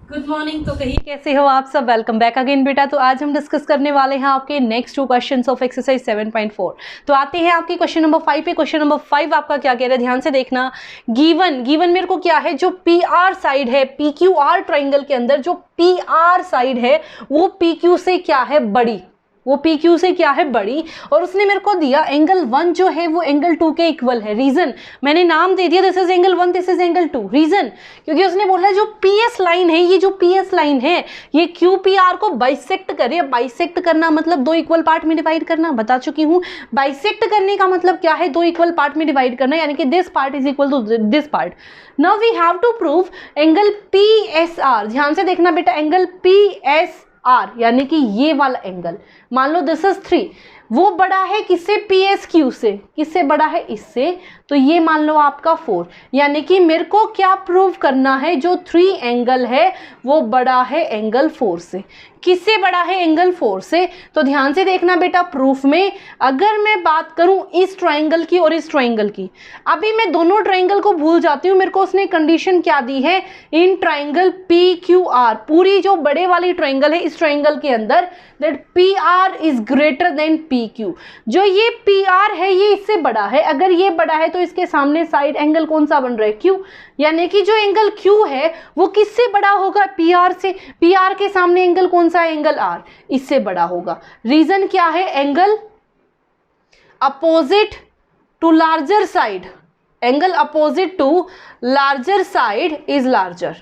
Good morning. तो कहिए कैसे हो आप सब। वेलकम बैक अगेन बेटा। तो आज हम डिस्कस करने वाले हैं आपके नेक्स्ट 2 क्वेश्चंस ऑफ एक्सरसाइज 7.4। तो आते हैं आपके क्वेश्चन नंबर 5 पे। क्वेश्चन नंबर 5 आपका क्या कह रहा है, ध्यान से देखना। गिवन मेरे को क्या है, जो पी आर साइड है, पी क्यू आर ट्राइंगल के अंदर जो पी आर साइड है वो पी क्यू से क्या है, बड़ी। वो पी क्यू से क्या है, बड़ी। और उसने मेरे को दिया एंगल 1 जो है वो एंगल 2 के इक्वल है। रीजन मैंने नाम दे दिया, this is angle 1, this is angle 2। Reason क्योंकि उसने बोला जो पीएस लाइन है, ये जो पीएस लाइन है ये क्यू पी आर को बाइसेक्ट करे। बाइसेक्ट करना मतलब 2 इक्वल पार्ट में डिवाइड करना, बता चुकी हूँ। बाइसेक्ट करने का मतलब क्या है, 2 इक्वल पार्ट में डिवाइड करना, यानी कि this part is equal to this part. Now we have to prove angle P S R. ध्यान से देखना बेटा, एंगल पी एस आर यानी कि ये वाला एंगल, मान लो दिस इज 3, वो बड़ा है किससे, पी एस क्यू से। किससे बड़ा है, इससे। तो ये मान लो आपका 4, यानी कि मेरे को क्या प्रूव करना है, जो 3 एंगल है वो बड़ा है एंगल 4 से। किससे बड़ा है, एंगल 4 से। तो ध्यान से देखना बेटा, प्रूफ में अगर मैं बात करूं इस ट्राइंगल की और इस ट्राइंगल की, अभी मैं दोनों ट्राइंगल को भूल जाती हूं। मेरे को उसने कंडीशन क्या दी है, in triangle P Q R, पूरी जो बड़े वाली ट्राइंगल है इस ट्राइंगल के अंदर, that P R is greater than P Q. जो ये पी आर है ये इससे बड़ा है। अगर ये बड़ा है तो इसके सामने साइड एंगल कौन सा बन रहा है, क्यू। यानी कि जो एंगल क्यू है वो किससे बड़ा होगा, पी आर से। पी आर के सामने एंगल कौन सा है, एंगल आर, इससे बड़ा होगा। रीजन क्या है, angle opposite to larger side, angle opposite to larger side is larger.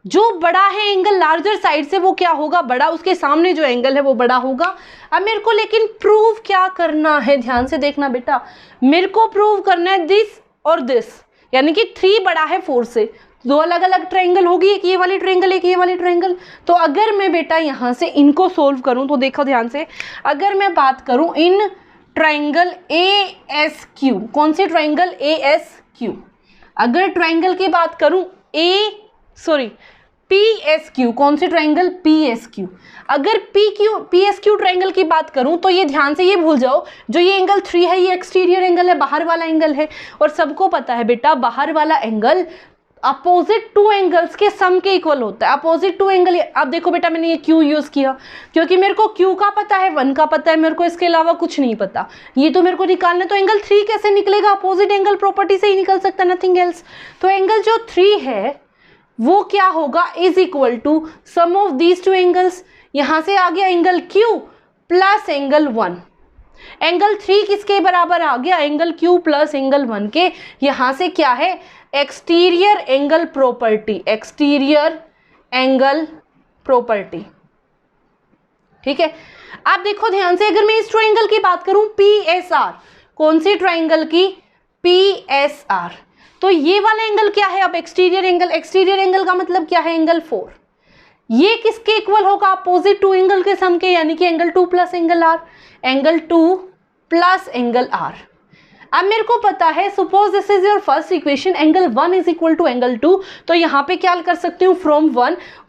जो बड़ा है एंगल लार्जर साइड से वो क्या होगा, बड़ा। उसके सामने जो एंगल है वो बड़ा होगा। अब मेरे को लेकिन प्रूव क्या करना है, ध्यान से देखना बेटा, मेरे को प्रूव करना है दिस और दिस, यानी कि 3 बड़ा है 4 से। 2 अलग अलग ट्रायंगल होगी, एक ये वाली ट्रायंगल, एक ये वाली ट्रायंगल। तो अगर मैं बेटा यहां से इनको सोल्व करूं तो देखो ध्यान से, अगर मैं बात करूं in triangle A S Q, कौन सी ट्रायंगल, ए एस क्यू। अगर ट्रायंगल की बात करूं पी एस क्यू, कौन सी ट्राइंगल, पी एस क्यू। अगर पी एस क्यू ट्राइंगल की बात करूं तो ये ध्यान से ये भूल जाओ, जो ये एंगल 3 है ये एक्सटीरियर एंगल है, बाहर वाला एंगल है। और सबको पता है बेटा बाहर वाला एंगल अपोजिट 2 एंगल्स के सम के इक्वल होता है। अपोजिट 2 एंगल, अब देखो बेटा मैंने ये क्यू यूज किया क्योंकि मेरे को क्यू का पता है, 1 का पता है, मेरे को इसके अलावा कुछ नहीं पता। ये तो मेरे को निकालना है, तो एंगल 3 कैसे निकलेगा, अपोजिट एंगल प्रॉपर्टी से ही निकल सकता, नथिंग एल्स। तो एंगल जो 3 है वो क्या होगा, is equal to sum of these 2 angles. यहां से आ गया angle Q plus angle 1। Angle 3 किसके बराबर आ गया, एंगल Q प्लस एंगल 1 के। यहां से क्या है, exterior angle property, exterior angle property. ठीक है। आप देखो ध्यान से, अगर मैं इस ट्राइंगल की बात करूं PSR, कौन सी ट्राइंगल की, PSR, तो ये वाला एंगल क्या है, अब एक्सटीरियर एंगल। एक्सटीरियर एंगल का मतलब क्या है, एंगल 4। ये किसके इक्वल होगा, अपोजिट 2 एंगल के सम के, यानी कि angle 2 plus angle R, angle 2 plus angle R. अब मेरे को पता है, suppose this is your first equation, angle 1 is equal to angle 2। तो यहाँ पे क्या कर सकती हूँ, फ्रॉम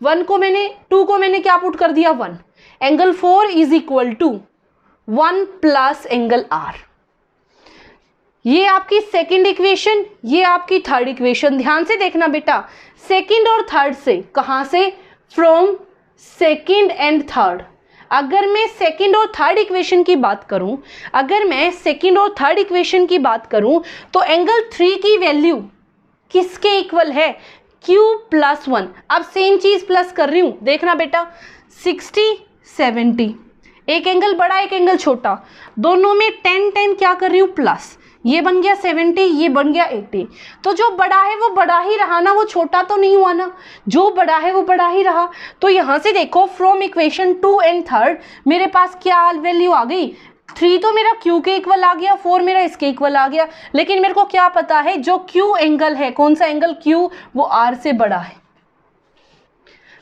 1 को मैंने 2 को मैंने क्या पुट कर दिया, 1। Angle 4 is equal to 1 plus angle R. ये आपकी सेकंड इक्वेशन, ये आपकी थर्ड इक्वेशन। ध्यान से देखना बेटा, सेकंड और थर्ड से, कहां से, फ्रॉम सेकंड एंड थर्ड। अगर मैं सेकंड और थर्ड इक्वेशन की बात करूं, अगर मैं सेकंड और थर्ड इक्वेशन की बात करूं तो एंगल 3 की वैल्यू किसके इक्वल है, Q प्लस 1। अब सेम चीज प्लस कर रही हूं, देखना बेटा, 60 70, एक एंगल बड़ा एक एंगल छोटा, दोनों में 10 क्या कर रही हूं, प्लस। ये बन गया 70, ये बन गया 80। तो जो बड़ा है वो बड़ा ही रहा ना, वो छोटा तो नहीं हुआ ना, जो बड़ा है वो बड़ा ही रहा। तो यहां से देखो, फ्रॉम इक्वेशन 2 एंड 3 मेरे पास क्या वैल्यू आ गई, 3 तो मेरा Q के इक्वल आ गया, 4 मेरा इसके इक्वल आ गया। लेकिन मेरे को क्या पता है, जो Q एंगल है, कौन सा एंगल Q, वो R से बड़ा है।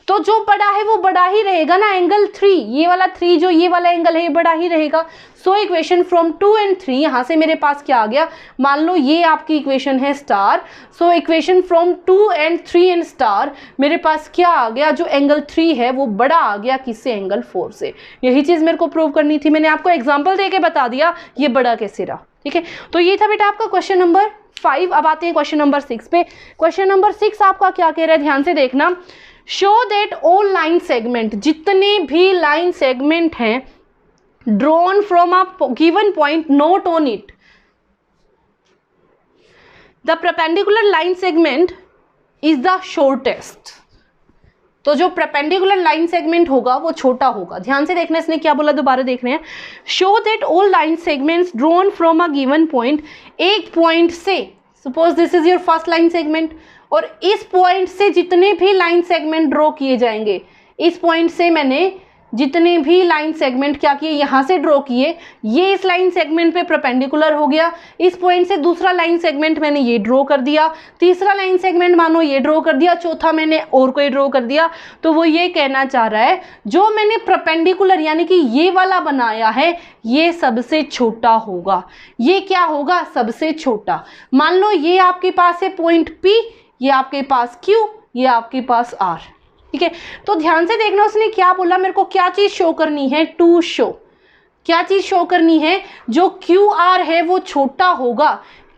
तो जो बड़ा है वो बड़ा ही रहेगा ना, एंगल 3, ये वाला 3 जो ये वाला एंगल है ये बड़ा ही रहेगा। सो इक्वेशन फ्रॉम 2 and 3, यहाँ से मेरे पास क्या आ गया, मान लो ये आपकी इक्वेशन है star, so equation from 2 and 3 and star, मेरे पास क्या आ गया, जो एंगल 3 है वो बड़ा आ गया किससे, एंगल 4 से। यही चीज़ मेरे को प्रूव करनी थी, मैंने आपको एग्जाम्पल दे के बता दिया ये बड़ा कैसे रहा, ठीक है। तो ये था बेटा आपका क्वेश्चन नंबर 5। अब आते हैं क्वेश्चन नंबर 6 पे। क्वेश्चन नंबर 6 आपका क्या कह रहा है, ध्यान से देखना। Show that all line segment, जितने भी लाइन सेगमेंट हैं drawn from a given point not on it the perpendicular line segment is the shortest. तो जो परपेंडिकुलर लाइन सेगमेंट होगा वो छोटा होगा। ध्यान से देखना इसने क्या बोला, दोबारा देख रहे हैं। Show that all line segments drawn from a given point, एक पॉइंट से, suppose this is your first line segment, और इस पॉइंट से जितने भी लाइन सेगमेंट ड्रॉ किए जाएंगे, इस पॉइंट से मैंने जितने भी लाइन सेगमेंट क्या किए, यहाँ से ड्रॉ किए, ये इस लाइन सेगमेंट पे परपेंडिकुलर हो गया, इस पॉइंट से दूसरा लाइन सेगमेंट मैंने ये ड्रॉ कर दिया, तीसरा लाइन सेगमेंट मानो ये ड्रॉ कर दिया, चौथा मैंने और कोई ड्रॉ कर दिया। तो वो ये कहना चाह रहा है जो मैंने परपेंडिकुलर यानी कि ये वाला बनाया है ये सबसे छोटा होगा। ये क्या होगा, सबसे छोटा। मान लो ये आपके पास है पॉइंट P, ये आपके पास Q, ये आपके पास R, ठीक है। तो ध्यान से देखना उसने क्या बोला, मेरे को क्या चीज शो करनी है, टू शो, क्या चीज शो करनी है, जो QR है वो छोटा होगा,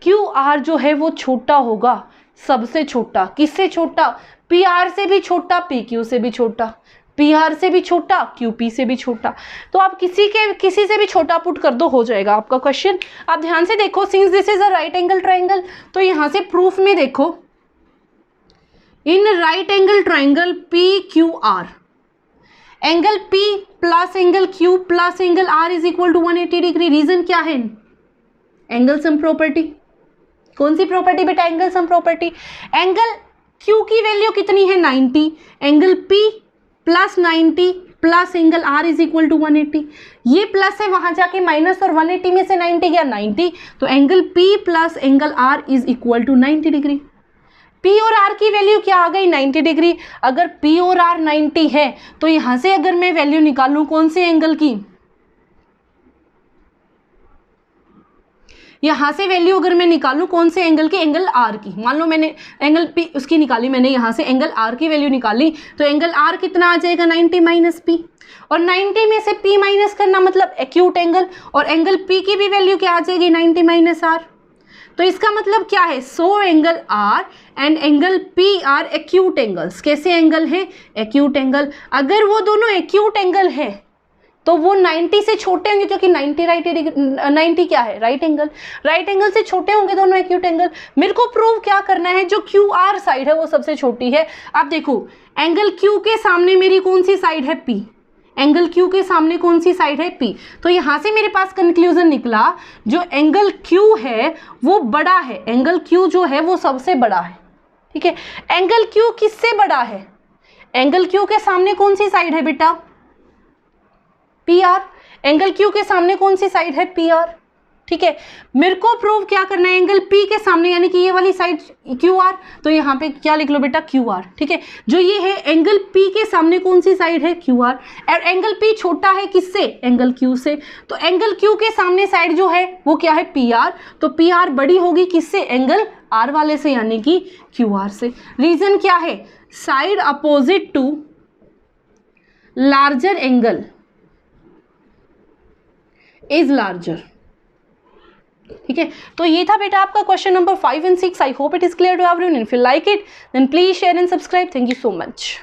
QR जो है वो छोटा होगा, सबसे छोटा। किससे छोटा, PR से भी छोटा, PQ से भी छोटा, PR से भी छोटा, QP से भी छोटा। तो आप किसी से भी छोटा पुट कर दो, हो जाएगा आपका क्वेश्चन। आप ध्यान से देखो, since this is a right angle triangle, तो यहाँ से प्रूफ में देखो, in right angle triangle PQR, angle P plus angle Q plus angle R is equal to 180 degree. Reason क्या है, एंगल सम प्रॉपर्टी। कौन सी प्रॉपर्टी बेटा, angle sum property. Angle Q की वैल्यू कितनी है, 90, angle P plus 90 plus angle R is equal to 180। ये plus है, वहां जाके माइनस, और 180 में से 90 गया 90, तो angle P plus angle R is equal to 90 degree. P और R की वैल्यू क्या आ गई, 90 डिग्री। अगर P और R 90 है तो यहां से अगर मैं वैल्यू निकालूं कौन से एंगल की, यहां से वैल्यू अगर मैं निकालूं कौन से एंगल की, एंगल R की। मान लो मैंने एंगल P उसकी निकाली, मैंने यहां से एंगल R की वैल्यू निकाली, तो एंगल R कितना आ जाएगा, 90 माइनस P, और 90 में से P माइनस करना मतलब एक्यूट एंगल, और एंगल P की भी वैल्यू क्या आ जाएगी, 90 माइनस R। तो इसका मतलब क्या है, so angle R and angle P are acute angles. कैसे एंगल है, एक्यूट एंगल। अगर वो दोनों एक्यूट एंगल है तो वो 90 से छोटे होंगे, क्योंकि 90 क्या है, राइट एंगल। राइट एंगल से छोटे होंगे दोनों एक्यूट एंगल। मेरे को प्रूव क्या करना है, जो QR साइड है वो सबसे छोटी है। अब देखो एंगल Q के सामने मेरी कौन सी साइड है, P। एंगल Q के सामने कौन सी साइड है, P। तो यहां से मेरे पास कंक्लूजन निकला, जो एंगल Q है वो बड़ा है, एंगल Q जो है वो सबसे बड़ा है, ठीक है। एंगल Q किससे बड़ा है, एंगल Q के सामने कौन सी साइड है बेटा, PR। एंगल Q के सामने कौन सी साइड है, PR, ठीक है। मेरे को प्रूव क्या करना है, एंगल P के सामने यानी कि ये वाली साइड QR, तो यहाँ पे क्या लिख लो बेटा, QR, ठीक है। जो ये है एंगल P के सामने कौन सी साइड है, QR, और एंगल P छोटा है किससे, एंगल Q से। तो एंगल Q के सामने साइड जो है वो क्या है, PR। तो PR बड़ी होगी किससे, एंगल R वाले से यानी कि QR से। रीजन क्या है, side opposite to larger angle is larger, ठीक है। तो ये था बेटा आपका question number 5 and 6। I hope it is clear to everyone. If you like it then please share and subscribe. Thank you so much.